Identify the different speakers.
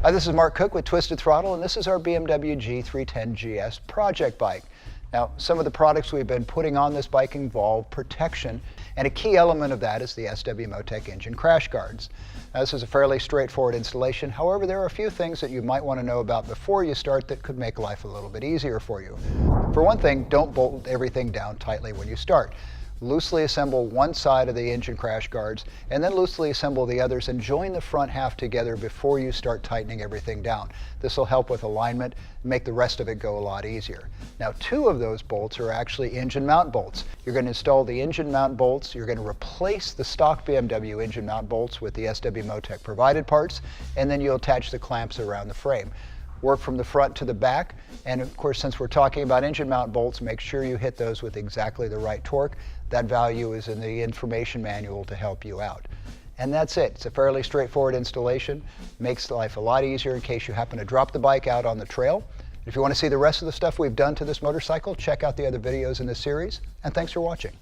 Speaker 1: Hi, this is Mark Cook with Twisted Throttle, and this is our BMW G310GS project bike. Now, some of the products we've been putting on this bike involve protection, and a key element of that is the SW-MOTECH engine crash guards. Now, this is a fairly straightforward installation. However, there are a few things that you might want to know about before you start that could make life a little bit easier for you. For one thing, don't bolt everything down tightly when you start. Loosely assemble one side of the engine crash guards and then loosely assemble the others and join the front half together before you start tightening everything down. This will help with alignment and make the rest of it go a lot easier. Now, two of those bolts are actually engine mount bolts. You're going to install the engine mount bolts, you're going to replace the stock BMW engine mount bolts with the SW-MOTECH provided parts, and then you'll attach the clamps around the frame. Work from the front to the back, and of course, since we're talking about engine mount bolts, make sure you hit those with exactly the right torque. That value is in the information manual to help you out. And that's it. It's a fairly straightforward installation. Makes life a lot easier in case you happen to drop the bike out on the trail. If you want to see the rest of the stuff we've done to this motorcycle, check out the other videos in this series, and thanks for watching.